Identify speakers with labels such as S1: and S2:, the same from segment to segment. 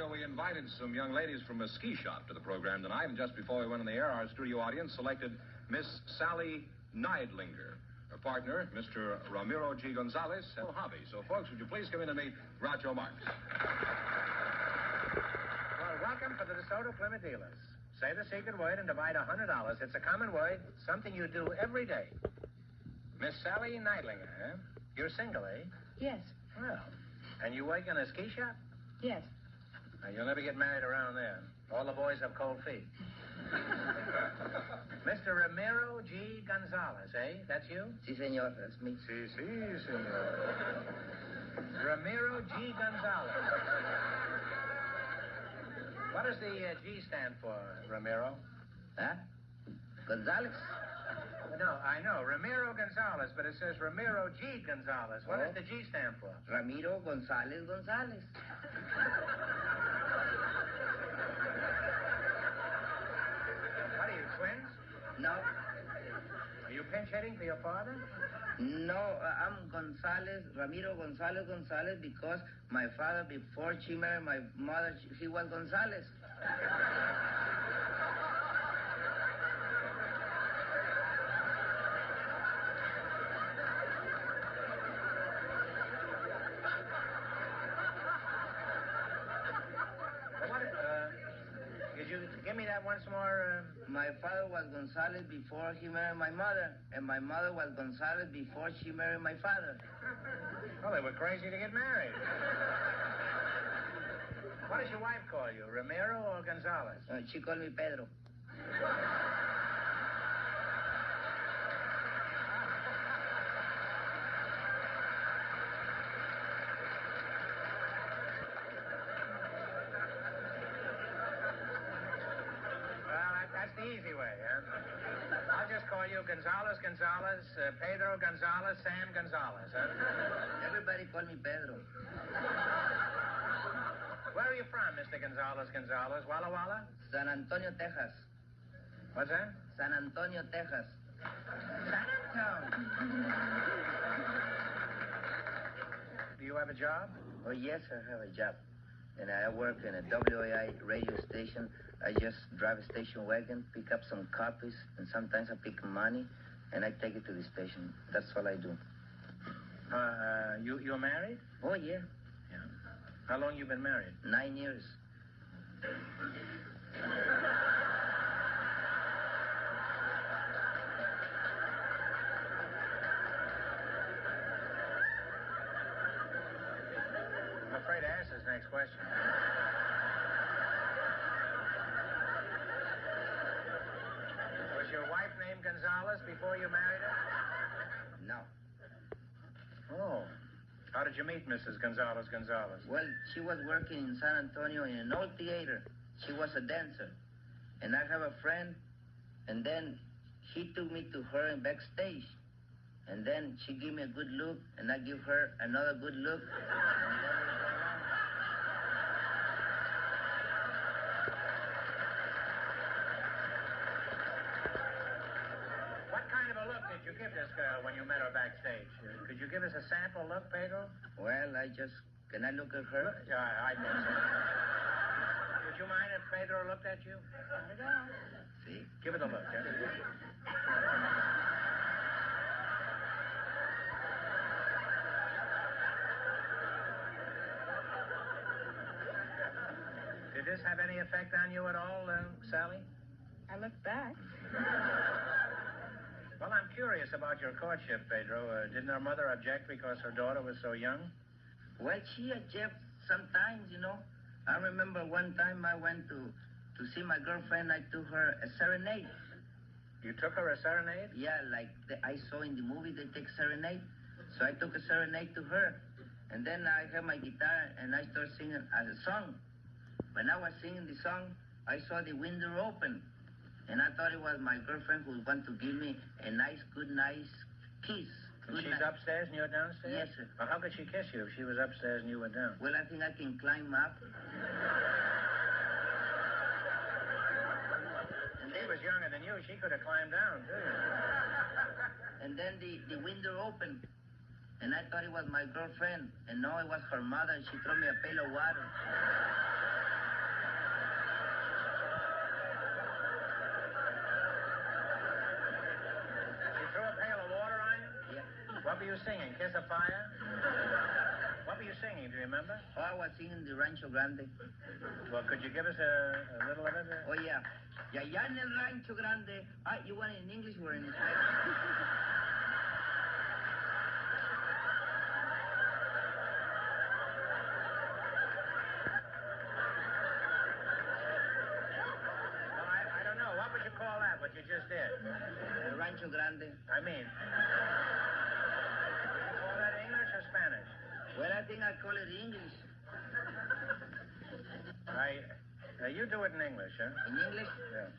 S1: Groucho, we invited some young ladies from a ski shop to the program tonight, and just before we went on the air, our studio audience selected Miss Sally Neidlinger. Her partner, Mr. Ramiro G. González, has a hobby. So, folks, would you please come in and meet Groucho Marx?
S2: Well, welcome to the DeSoto Plymouth dealers. Say the secret word and divide $100. It's a common word, something you do every day. Miss Sally Neidlinger, huh? You're single, eh?
S3: Yes.
S2: Well, and you work in a ski shop?
S3: Yes.
S2: Now, you'll never get married around there. All the boys have cold feet. Mr. Ramiro G. González, eh? That's you?
S4: Si, senor. That's me.
S2: Si, senor. Ramiro G. González. What does the G stand for, Ramiro?
S4: Huh? González?
S2: No, I know. Ramiro González, but it says Ramiro G. González. What does the G stand for?
S4: Ramiro González González.
S2: What are you, twins?
S4: No.
S2: Are you pinch hitting for your father?
S4: No, I'm González, Ramiro González González, because my father, before she married my mother, he was González.
S2: Could you give me that once more?
S4: My father was González before he married my mother, and my mother was González before she married my father.
S2: Well, they were crazy to get married. What does your wife call you, Ramiro or González?
S4: She called me Pedro.
S2: That's the easy way, huh? I'll just call you González González, Pedro González, Sam González, huh?
S4: Everybody call me Pedro.
S2: Where are you from, Mr. González González? Walla Walla?
S4: San Antonio, Texas.
S2: What's that?
S4: San Antonio, Texas.
S2: San Antonio. Do you have a job?
S4: Oh, yes, I have a job. And I work in a WAI radio station. I just drive a station wagon, pick up some copies, and sometimes I pick money, and I take it to the station. That's all I do.
S2: You're married?
S4: Oh, yeah.
S2: Yeah. How long you been married?
S4: 9 years.
S2: I'm afraid to ask this next question. Was your wife named González before you married her?
S4: No.
S2: Oh. How did you meet Mrs. González González?
S4: Well, she was working in San Antonio in an old theater. She was a dancer. And I have a friend, and then he took me to her in backstage. And then she gave me a good look, and I give her another good look.
S2: What kind of a look did you give this girl when you met her backstage? Could you give us a sample look, Pedro?
S4: Well, can I look at her?
S2: Yeah, I think so. Would you mind if Pedro looked at you?
S3: Not at all.
S4: See?
S2: Give it a look, huh? Did this have any effect on you at all, Sally?
S3: I look back.
S2: Well, I'm curious about your courtship, Pedro. Didn't her mother object because her daughter was so young?
S4: Well, she objects sometimes, you know. I remember one time I went to see my girlfriend. I took her a serenade.
S2: You took her a serenade?
S4: Yeah, like I saw in the movie they take serenade. So I took a serenade to her. And then I had my guitar and I started singing a song. When I was singing the song, I saw the window open. And I thought it was my girlfriend who wanted to give me a nice kiss.
S2: And she's upstairs and you're downstairs?
S4: Yes, sir.
S2: Well, how could she kiss you if she was upstairs and you were down?
S4: Well, I think I can climb up.
S2: She was younger than you. She could have climbed down, too.
S4: And then the window opened. And I thought it was my girlfriend. And no, it was her mother. And she threw me a pail of water.
S2: What were you singing? Kiss a Fire? What were you singing? Do you remember?
S4: Oh, I was singing the Rancho Grande.
S2: Well, could you give us a little of it?
S4: Oh, yeah. Y allá en el Rancho Grande. Ah, you want it in English or in Spanish?
S2: I don't know. What would you call that, what you just did?
S4: Rancho Grande.
S2: I mean, would you call that English or Spanish?
S4: Well, I think I call it English.
S2: You do it in English, huh?
S4: In English?
S2: Yeah.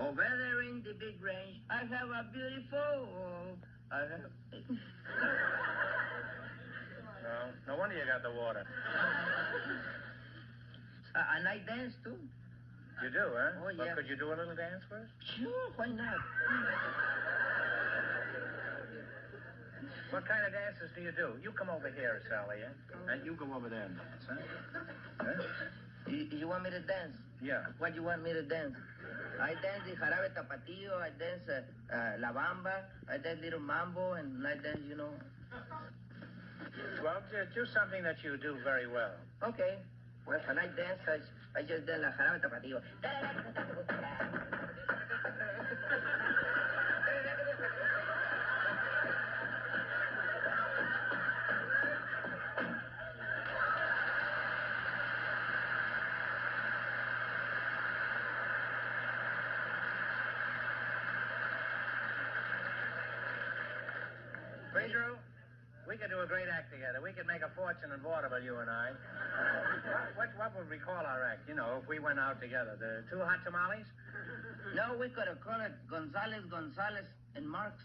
S4: Over there in the big range, I have a beautiful...
S2: Well, no wonder you got the water.
S4: And I dance, too.
S2: You do, huh?
S4: Oh, yeah.
S2: Well, could you do a little dance for us?
S4: Sure, why not?
S2: What kind of dances do you do? You come over here, Sally, huh? And you go over there and dance, huh?
S4: You want me to dance?
S2: Yeah.
S4: What do you want me to dance? I dance the jarabe tapatío, I dance la bamba, I dance little mambo, and I dance, you know.
S2: Well, do something that you do very well.
S4: Okay. Well, when I dance, I just dance la jarabe tapatío.
S2: Pedro, we could do a great act together. We could make a fortune in vaudeville, you and I. What would we call our act, you know, if we went out together? The Two Hot Tamales?
S4: No, we could have called it González González and Marx.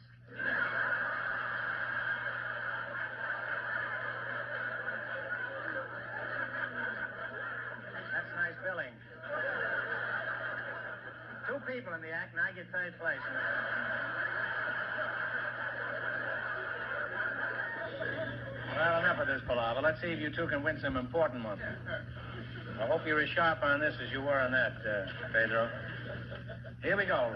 S2: That's nice billing. 2 people in the act, and I get 3rd place. Well, enough of this palaver. Let's see if you two can win some important money. I hope you're as sharp on this as you were on that, Pedro. Here we go.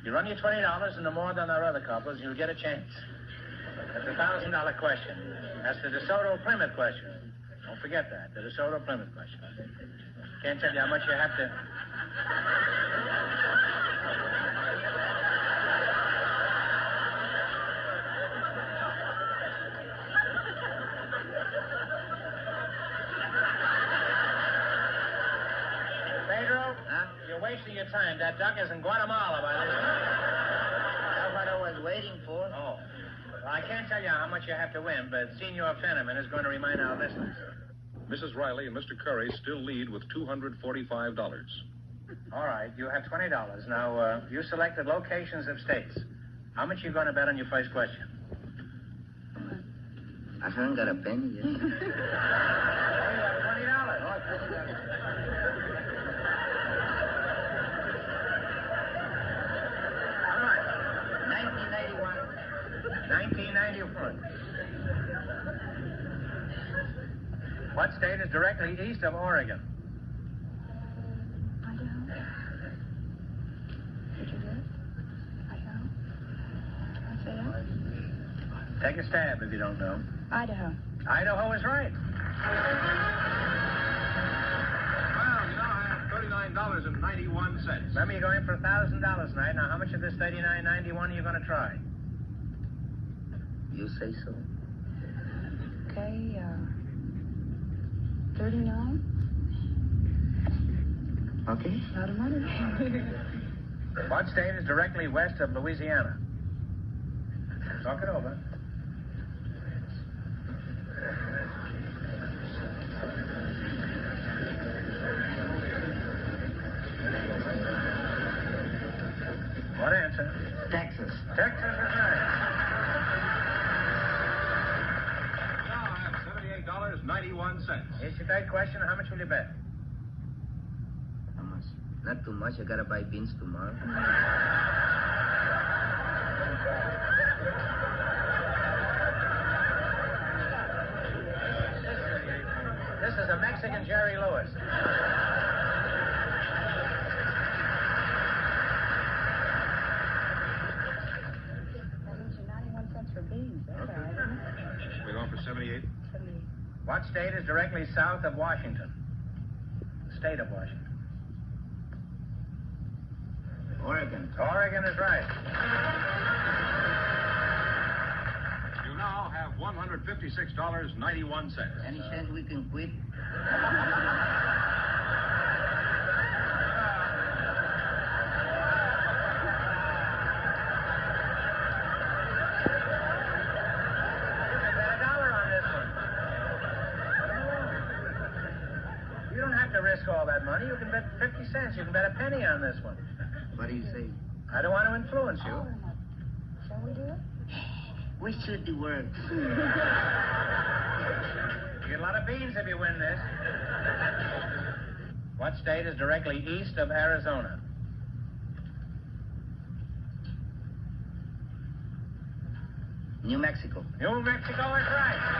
S2: You run your $20 into more than our other couples, you'll get a chance. That's a $1,000 question. That's the DeSoto Plymouth question. Don't forget that, the DeSoto Plymouth question. Can't tell you how much you have to... Pedro, you're wasting your time. That duck is in Guatemala by this time.
S4: That's what I was waiting for.
S2: Oh. Well, I can't tell you how much you have to win, but Senor Fenneman is going to remind our listeners.
S1: Mrs. Riley and Mr. Curry still lead with $245.
S2: All right, you have $20. Now, you selected locations of states. How much are you going to bet on your first question?
S4: I haven't got a penny yet.
S2: Oh, you have $20.
S4: Oh, $20.
S2: All right.
S4: 1991.
S2: 1991. What state is directly east of Oregon?
S3: Idaho. Did you get it? Idaho. Did I say that?
S2: Take a stab if you don't know.
S3: Idaho.
S2: Idaho is right.
S1: Well, you now have $39.91.
S2: Remember, you're going for $1,000 tonight. Now, how much of this $39.91 are you going to try?
S4: You say so.
S3: Okay, 39.
S4: Okay.
S3: Lot of money.
S2: What state is directly west of Louisiana? Talk it over. What answer?
S4: Texas.
S2: Texas is right.
S1: Now I have $78.91.
S2: Here's your third question. How much will you bet?
S4: How much? Not too much. I gotta buy beans tomorrow.
S2: This is a Mexican Jerry Lewis.
S3: That means you're 91 cents for beans.
S2: What state is directly south of Washington? The state of Washington.
S4: Oregon.
S2: Oregon is right.
S1: You now have $156.91.
S4: Any chance we can quit?
S2: You don't have to risk all that money. You can bet 50 cents. You can bet a penny on this one.
S4: What do you say?
S2: I don't want to influence you.
S3: Shall we do it?
S4: We should do work.
S2: You get a lot of beans if you win this. What state is directly east of Arizona?
S4: New Mexico.
S2: New Mexico is right.